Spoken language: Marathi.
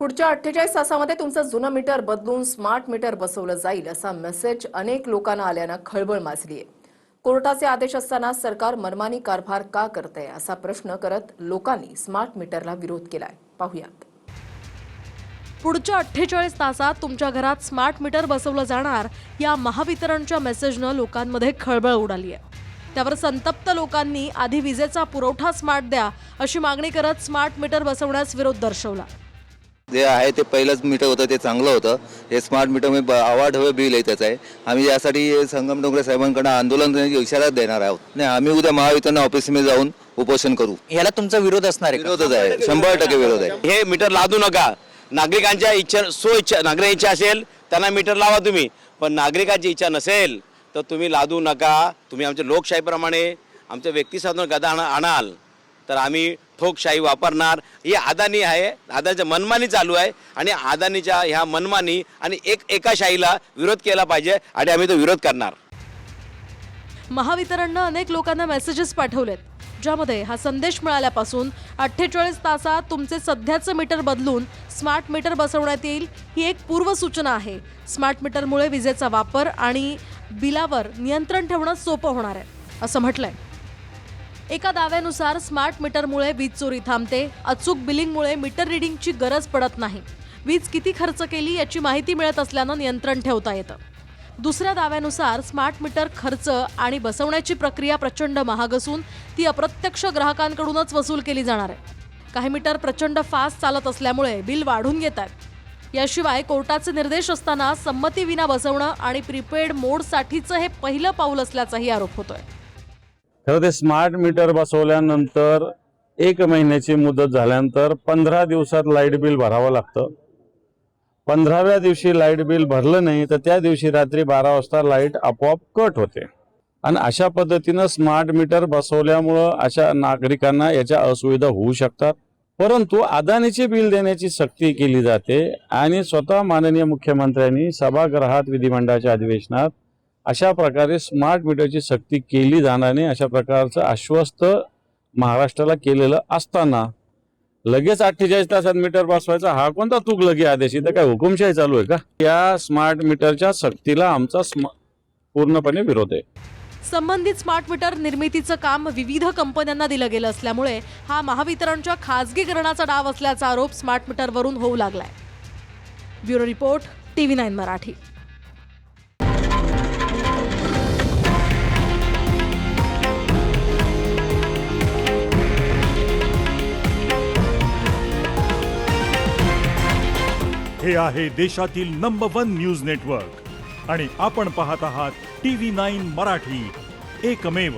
पुढच्या 48 तासामध्ये तुमचं जुनं मीटर बदलून स्मार्ट मीटर बसवलं जाईल असा मेसेज अनेक लोकांना आल्यानं खळबळ माजली आहे। कोर्टाचे आदेश असताना सरकार मनमानी कारभार का करतंय असा प्रश्न करत लोकांनी स्मार्ट मीटरला विरोध केलाय। पाहूयात। पुढच्या 48 तासात तुमच्या घरात स्मार्ट मीटर बसवलं जाणार या महावितरणच्या मेसेजनं लोकांमध्ये खळबळ उडाली आहे। त्यावर संतप्त लोकांनी आधी विजेचा पुरवठा स्मार्ट द्या अशी मागणी करत स्मार्ट मीटर बसवण्यास विरोध दर्शवला। जे आहे ते पहिलंच मीटर होतं ते चांगलं होतं। हे स्मार्ट मीटर मध्ये आवाढव्य बिल आहे त्याचं आहे। आम्ही यासाठी संगम डोंगरे साहेबांकडे आंदोलन करण्याची इशारा देणार आहोत। नाही, आम्ही उद्या महावितरण ऑफिसमध्ये जाऊन उपोषण करू। याला तुमचा विरोध असणार आहे? विरोधच आहे, 100% विरोध आहे। हे मीटर लादू नका। नागरिकांच्या इच्छा इच्छा नागरिक इच्छा असेल त्यांना मीटर लावा तुम्ही, पण नागरिकांची इच्छा नसेल तर तुम्ही लादू नका। तुम्ही आमच्या लोकशाहीप्रमाणे आमच्या व्यक्तिस्वातंत्र्य गदा आणाल तर आम्ही ठोकशाही वापरणार। ही अदानी आहे, अदानीचं मनमानी चालू आहे आणि अदानीच्या ह्या मनमानी आणि एका शाहीला विरोध केला पाहिजे आणि आम्ही तो विरोध करणार। महावितरणनं अनेक लोकांना मेसेजेस पाठवलेत, ज्यामध्ये हा संदेश मिळाल्यापासून 48 तासात तुमचे सध्याचं मीटर बदलून स्मार्ट मीटर बसवण्यात येईल ही एक पूर्वसूचना आहे। स्मार्ट मीटरमुळे विजेचा वापर आणि बिलावर नियंत्रण ठेवणं सोपं होणार आहे असं म्हटलंय। एका दाव्यानुसार स्मार्ट मीटरमुळे वीज चोरी थांबते, अचूक बिलिंगमुळे मीटर रिडिंगची गरज पडत नाही, वीज किती खर्च केली याची माहिती मिळत असल्यानं नियंत्रण ठेवता येतं। दुसऱ्या दाव्यानुसार स्मार्ट मीटर खर्च आणि बसवण्याची प्रक्रिया प्रचंड महाग असून ती अप्रत्यक्ष ग्राहकांकडूनच वसूल केली जाणार आहे। काही मीटर प्रचंड फास्ट चालत असल्यामुळे बिल वाढून येत आहेत। याशिवाय कोर्टाचे निर्देश असताना संमतीविना बसवणं आणि प्रीपेड मोडसाठीचं हे पहिलं पाऊल असल्याचाही आरोप होतोय। खरं ते स्मार्ट मीटर बसवल्यानंतर 1 महिन्याची मुदत झाल्यानंतर 15 दिवसात लाईट बिल भरावं लागतं। 15व्या दिवशी लाईट बिल भरलं नाही तर त्या दिवशी रात्री 12 वाजता लाईट आपोआप कट होते। आणि अशा पद्धतीनं स्मार्ट मीटर बसवल्यामुळं अशा नागरिकांना याच्या असुविधा होऊ शकतात। परंतु अदानीचे बिल देण्याची सक्ती केली जाते आणि स्वतः माननीय मुख्यमंत्र्यांनी सभागृहात विधिमंडळाच्या अधिवेशनात अशा प्रकारे स्मार्ट मीटरची सक्ती केली जाणार नाही अशा प्रकारचं आश्वस्त महाराष्ट्राला केलेलं असताना लगेच 48 तासात मीटर बसवायचा हा कोणता तुगलकी आदेश? इथं काय हुकुमशाही चालू आहे का? या स्मार्ट मीटरच्या सक्तीला आमचा पूर्णपणे विरोध आहे। संबंधित स्मार्ट मीटर निर्मितीचं काम विविध कंपन्यांना दिलं गेलं असल्यामुळे हा महावितरणच्या खासगीकरणाचा डाव असल्याचा आरोप स्मार्ट मीटरवरून होऊ लागलाय। Bureau report, TV9 Marathi. हे आहे देशातील नंबर 1 न्यूज नेटवर्क आणि आपण पाहत आहात TV9 मराठी, एकमेव।